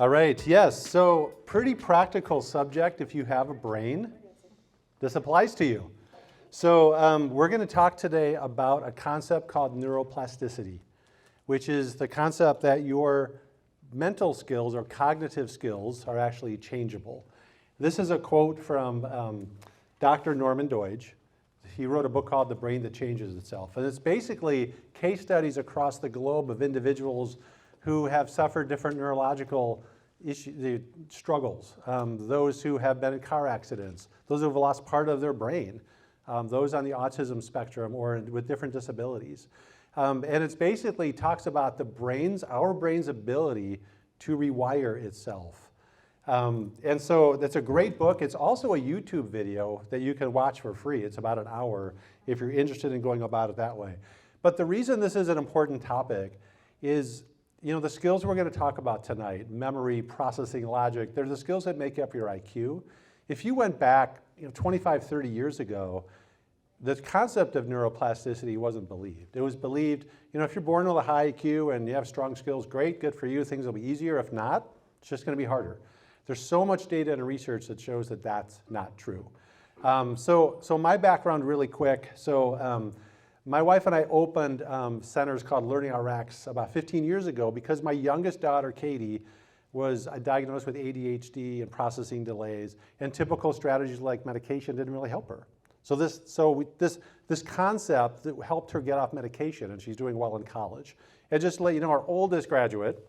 All right, yes, so pretty practical subject if you have a brain. This applies to you. So we're going to talk today about a concept called neuroplasticity, which is the concept that your mental skills or cognitive skills are actually changeable. This is a quote from Dr. Norman Doidge. He wrote a book called The Brain That Changes Itself. And it's basically case studies across the globe of individuals who have suffered different neurological struggles, those who have been in car accidents, those who have lost part of their brain, those on the autism spectrum or with different disabilities. And it's basically talks about our brain's ability to rewire itself. And so that's a great book. It's also a YouTube video that you can watch for free. It's about an hour if you're interested in going about it that way. But the reason this is an important topic is, the skills we're going to talk about tonight, memory, processing, logic, they're the skills that make up your IQ. If you went back 25, 30 years ago, the concept of neuroplasticity wasn't believed. It was believed, if you're born with a high IQ and you have strong skills, great, good for you, things will be easier. If not, it's just going to be harder. There's so much data and research that shows that that's not true. So my background really quick. My wife and I opened centers called Learning RX about 15 years ago because my youngest daughter, Katie, was diagnosed with ADHD and processing delays, and typical strategies like medication didn't really help her. So this concept that helped her get off medication, and she's doing well in college. And just to let you know, our oldest graduate,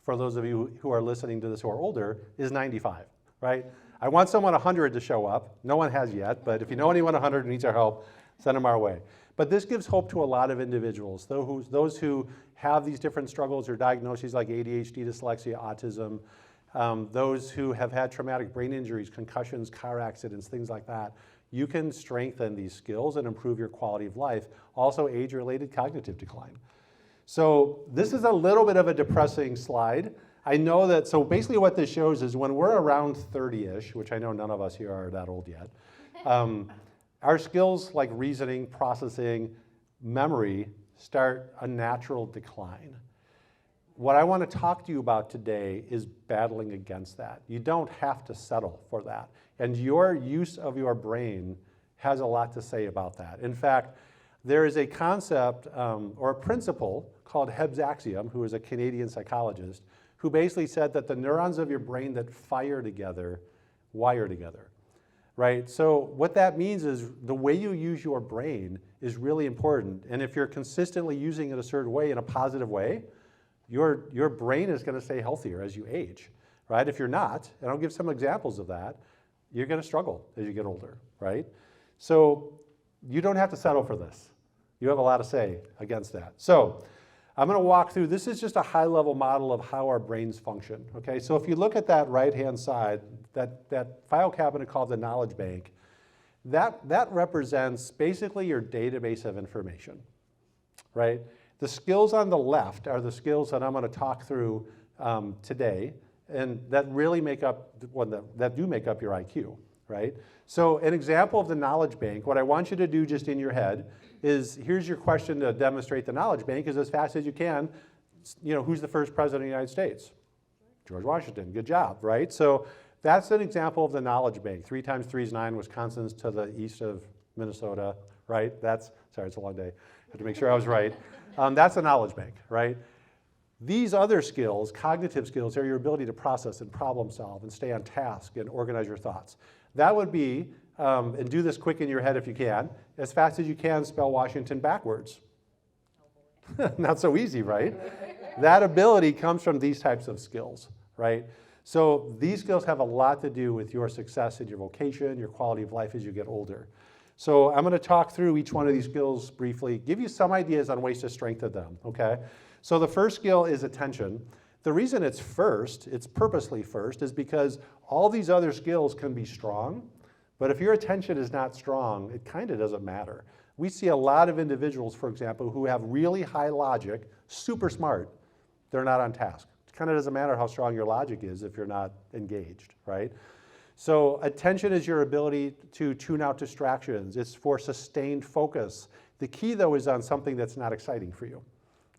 for those of you who are listening to this who are older, is 95, right? I want someone 100 to show up. No one has yet, but if you know anyone 100 who needs our help, send them our way. But this gives hope to a lot of individuals, those who have these different struggles or diagnoses like ADHD, dyslexia, autism, those who have had traumatic brain injuries, concussions, car accidents, things like that. You can strengthen these skills and improve your quality of life. Also, age-related cognitive decline. So this is a little bit of a depressing slide. I know that, so basically what this shows is when we're around 30-ish, which I know none of us here are that old yet, our skills like reasoning, processing, memory start a natural decline. What I want to talk to you about today is battling against that. You don't have to settle for that. And your use of your brain has a lot to say about that. In fact, there is a concept or a principle called Hebb's axiom, who is a Canadian psychologist, who basically said that the neurons of your brain that fire together wire together. Right? So what that means is the way you use your brain is really important. And if you're consistently using it a certain way, in a positive way, your brain is going to stay healthier as you age. Right? If you're not, and I'll give some examples of that, you're going to struggle as you get older. Right? So you don't have to settle for this. You have a lot to say against that. So I'm going to walk through, this is just a high-level model of how our brains function. Okay? So if you look at that right-hand side, that file cabinet called the knowledge bank, that represents basically your database of information, right? The skills on the left are the skills that I'm going to talk through today, and that really make up, that do make up your IQ, right? So an example of the knowledge bank, what I want you to do just in your head is, here's your question to demonstrate the knowledge bank, is as fast as you can, who's the first president of the United States? George Washington, good job, right? So that's an example of the knowledge bank. 3 times 3 is 9, Wisconsin's to the east of Minnesota, right? Sorry, it's a long day. I have to make sure I was right. That's a knowledge bank, right? These other skills, cognitive skills, are your ability to process and problem solve and stay on task and organize your thoughts. That would be, and do this quick in your head if you can, as fast as you can spell Washington backwards. Not so easy, right? That ability comes from these types of skills, right? So these skills have a lot to do with your success in your vocation, your quality of life as you get older. So I'm going to talk through each one of these skills briefly, give you some ideas on ways to strengthen them, okay? So the first skill is attention. The reason it's purposely first, is because all these other skills can be strong, but if your attention is not strong, it kind of doesn't matter. We see a lot of individuals, for example, who have really high logic, super smart, they're not on task. It kind of doesn't matter how strong your logic is if you're not engaged, right? So attention is your ability to tune out distractions. It's for sustained focus. The key, though, is on something that's not exciting for you,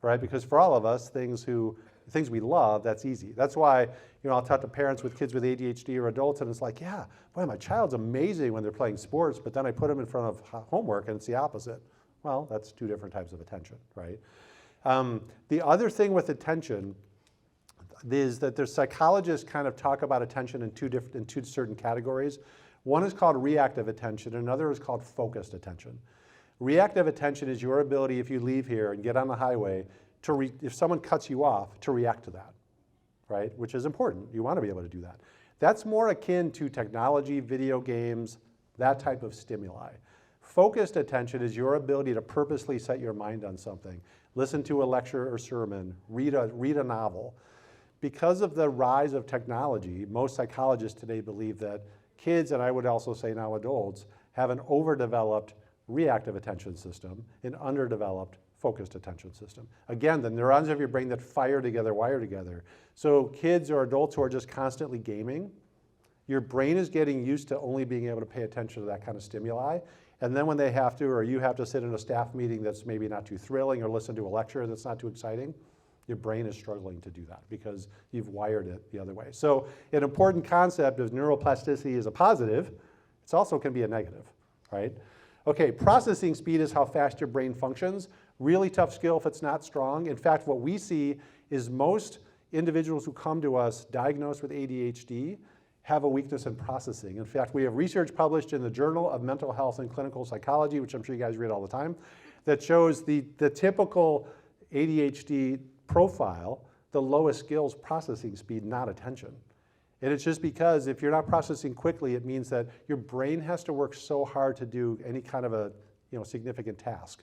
right? Because for all of us, things who The things we love, that's easy. That's why, I'll talk to parents with kids with ADHD or adults, and it's like, yeah, boy, my child's amazing when they're playing sports, but then I put them in front of homework and it's the opposite. Well, that's two different types of attention, right? The other thing with attention is that there's psychologists kind of talk about attention in two certain categories. One is called reactive attention, and another is called focused attention. Reactive attention is your ability, if you leave here and get on the highway, if someone cuts you off, to react to that, right? Which is important. You want to be able to do that. That's more akin to technology, video games, that type of stimuli. Focused attention is your ability to purposely set your mind on something. Listen to a lecture or sermon, read a novel. Because of the rise of technology, most psychologists today believe that kids, and I would also say now adults, have an overdeveloped reactive attention system, an underdeveloped focused attention system. Again, the neurons of your brain that fire together, wire together. So kids or adults who are just constantly gaming, your brain is getting used to only being able to pay attention to that kind of stimuli. And then when they have to, or you have to sit in a staff meeting that's maybe not too thrilling, or listen to a lecture that's not too exciting, your brain is struggling to do that because you've wired it the other way. So an important concept of neuroplasticity is a positive. It also can be a negative, right? Okay, processing speed is how fast your brain functions. Really tough skill if it's not strong. In fact, what we see is most individuals who come to us diagnosed with ADHD have a weakness in processing. In fact, we have research published in the Journal of Mental Health and Clinical Psychology, which I'm sure you guys read all the time, that shows the typical ADHD profile, the lowest skills processing speed, not attention. And it's just because if you're not processing quickly, it means that your brain has to work so hard to do any kind of a significant task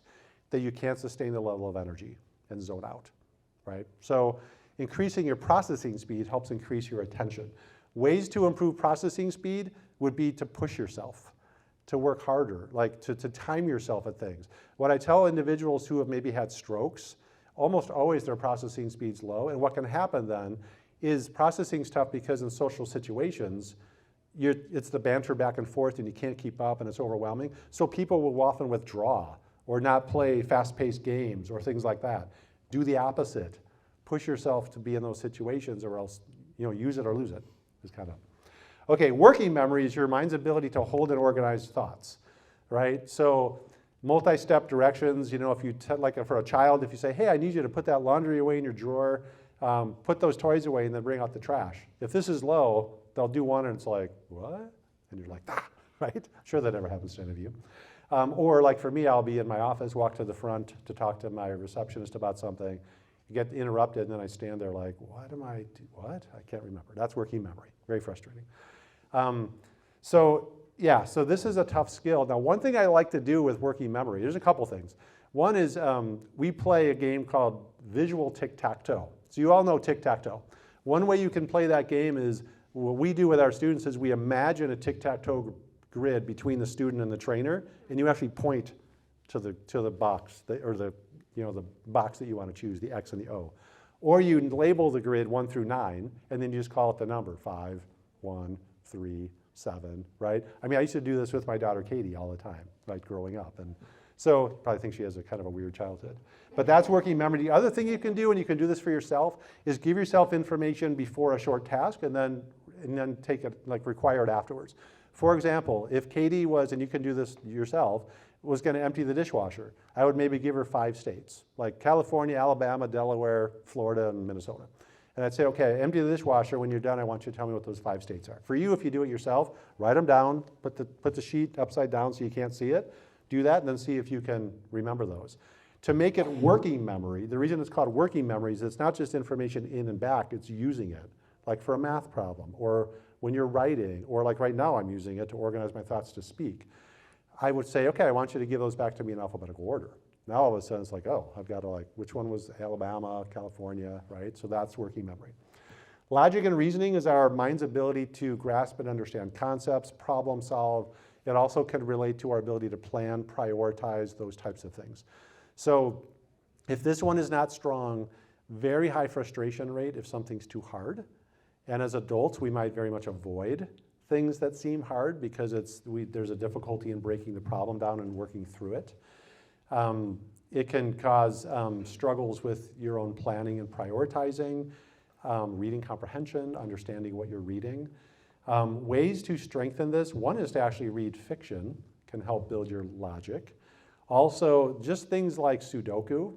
that you can't sustain the level of energy and zone out, right? So increasing your processing speed helps increase your attention. Ways to improve processing speed would be to push yourself, to work harder, like to time yourself at things. What I tell individuals who have maybe had strokes, almost always their processing speed's low, and what can happen then is processing stuff because in social situations, it's the banter back and forth and you can't keep up and it's overwhelming. So people will often withdraw or not play fast-paced games or things like that. Do the opposite. Push yourself to be in those situations or else, use it or lose it is kind of. Okay, working memory is your mind's ability to hold and organize thoughts, right? So multi-step directions, if you, like for a child, if you say, hey, I need you to put that laundry away in your drawer, put those toys away and then bring out the trash. If this is low, they'll do one and it's like, what? And you're like, right? I'm sure that never happens to any of you. Or like for me, I'll be in my office, walk to the front to talk to my receptionist about something, get interrupted, and then I stand there like, what? I can't remember. That's working memory. Very frustrating. So this is a tough skill. Now, one thing I like to do with working memory, there's a couple things. One is we play a game called visual tic-tac-toe. So you all know tic-tac-toe. One way you can play that game is, what we do with our students is we imagine a tic-tac-toe grid between the student and the trainer, and you actually point to the box, the box that you want to choose, the X and the O. Or you label the grid 1 through 9, and then you just call it the number, 5, 1, 3, 7, right? I mean, I used to do this with my daughter Katie all the time, right, growing up. And so probably think she has a kind of a weird childhood. But that's working memory. The other thing you can do, and you can do this for yourself, is give yourself information before a short task and then take it, like require it afterwards. For example, if Katie was, and you can do this yourself, was going to empty the dishwasher, I would maybe give her 5 states, like California, Alabama, Delaware, Florida, and Minnesota. And I'd say, okay, empty the dishwasher. When you're done, I want you to tell me what those 5 states are. For you, if you do it yourself, write them down, put the sheet upside down so you can't see it. Do that, and then see if you can remember those. To make it working memory, the reason it's called working memory is it's not just information in and back, it's using it. Like for a math problem, or when you're writing, or like right now I'm using it to organize my thoughts to speak. I would say, okay, I want you to give those back to me in alphabetical order. Now all of a sudden it's like, oh, I've got to which one was Alabama, California, right? So that's working memory. Logic and reasoning is our mind's ability to grasp and understand concepts, problem solve. It also can relate to our ability to plan, prioritize, those types of things. So if this one is not strong, very high frustration rate if something's too hard. And as adults, we might very much avoid things that seem hard because there's a difficulty in breaking the problem down and working through it. It can cause struggles with your own planning and prioritizing, reading comprehension, understanding what you're reading. Ways to strengthen this, one is to actually read fiction, can help build your logic. Also, just things like Sudoku,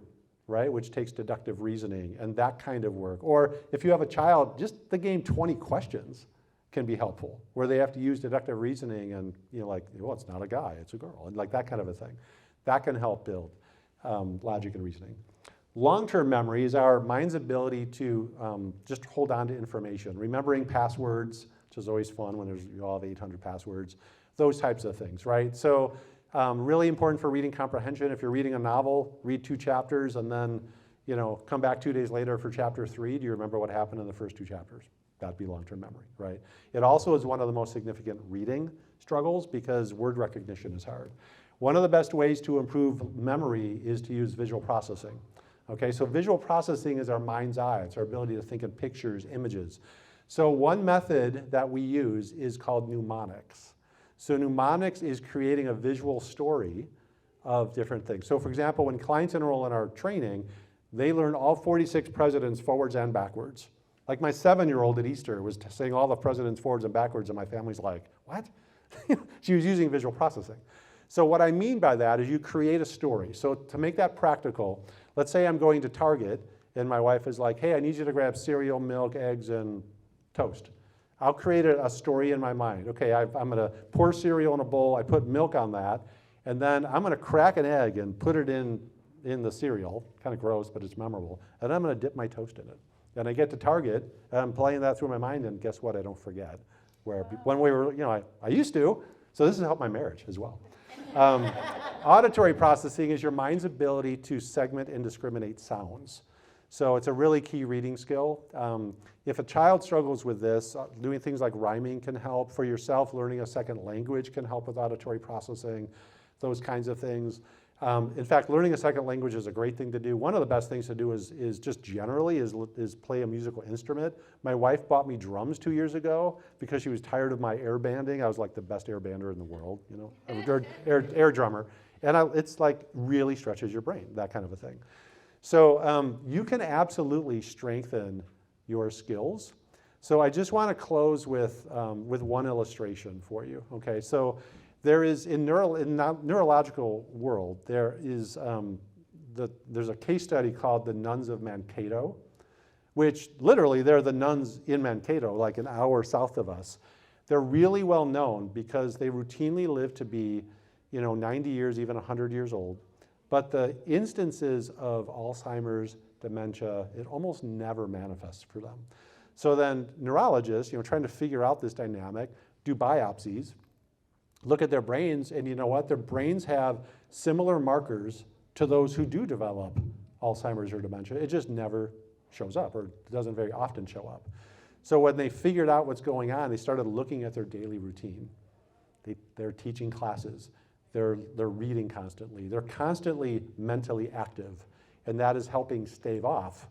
right, which takes deductive reasoning and that kind of work. Or if you have a child, just the game 20 questions can be helpful, where they have to use deductive reasoning and, like, well, it's not a guy, it's a girl, and like that kind of a thing. That can help build logic and reasoning. Long-term memory is our mind's ability to just hold on to information, remembering passwords, which is always fun when there's all have 800 passwords, those types of things, right? So really important for reading comprehension. If you're reading a novel, read 2 chapters and then come back 2 days later for chapter 3. Do you remember what happened in the first 2 chapters? That'd be long-term memory, right? It also is one of the most significant reading struggles because word recognition is hard. One of the best ways to improve memory is to use visual processing. Okay, so visual processing is our mind's eye. It's our ability to think in pictures, images. So one method that we use is called mnemonics. So mnemonics is creating a visual story of different things. So for example, when clients enroll in our training, they learn all 46 presidents forwards and backwards. Like my 7-year-old at Easter was saying all the presidents forwards and backwards, and my family's like, what? She was using visual processing. So what I mean by that is you create a story. So to make that practical, let's say I'm going to Target, and my wife is like, hey, I need you to grab cereal, milk, eggs, and toast. I'll create a story in my mind. Okay, I'm gonna pour cereal in a bowl, I put milk on that, and then I'm gonna crack an egg and put it in the cereal, kind of gross, but it's memorable, and I'm gonna dip my toast in it. And I get to Target, and I'm playing that through my mind, and guess what, I don't forget. Where when we were, I used to, so this has helped my marriage as well. Auditory processing is your mind's ability to segment and discriminate sounds. So it's a really key reading skill. If a child struggles with this, doing things like rhyming can help. For yourself, learning a second language can help with auditory processing, those kinds of things. In fact, learning a second language is a great thing to do. One of the best things to do is just generally is play a musical instrument. My wife bought me drums 2 years ago because she was tired of my air banding. I was like the best air bander in the world, air drummer. And it's like really stretches your brain, that kind of a thing. So you can absolutely strengthen your skills. So I just want to close with one illustration for you. Okay, so there is in neurological world there's a case study called the Nuns of Mankato, which literally they're the nuns in Mankato, like an hour south of us. They're really well known because they routinely live to be 90 years, even 100 years old. But the instances of Alzheimer's, dementia, it almost never manifests for them. So then neurologists, trying to figure out this dynamic, do biopsies, look at their brains, and you know what? Their brains have similar markers to those who do develop Alzheimer's or dementia. It just never shows up, or doesn't very often show up. So when they figured out what's going on, they started looking at their daily routine. They're teaching classes. They're reading constantly. They're constantly mentally active, and that is helping stave off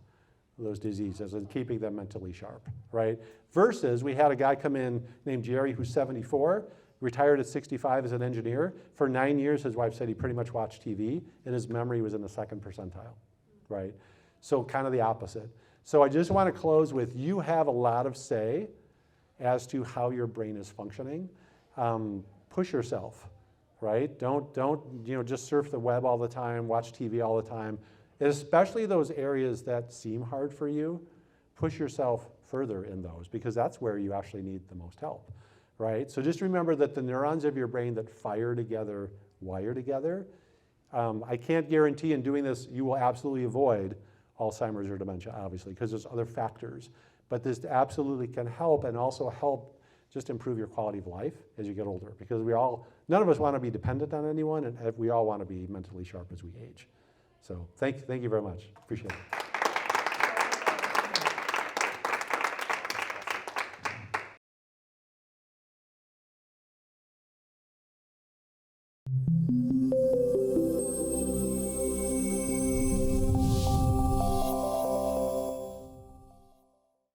those diseases and keeping them mentally sharp, right? Versus we had a guy come in named Jerry who's 74, retired at 65 as an engineer. For 9 years, his wife said he pretty much watched TV, and his memory was in the 2nd percentile, right? So kind of the opposite. So I just want to close with, you have a lot of say as to how your brain is functioning. Push yourself. Right? Don't just surf the web all the time, watch TV all the time. And especially those areas that seem hard for you, push yourself further in those, because that's where you actually need the most help, right? So just remember that the neurons of your brain that fire together, wire together. I can't guarantee in doing this you will absolutely avoid Alzheimer's or dementia, obviously, because there's other factors. But this absolutely can help, and also help just improve your quality of life as you get older, because none of us want to be dependent on anyone, and we all want to be mentally sharp as we age. So thank you very much. Appreciate it.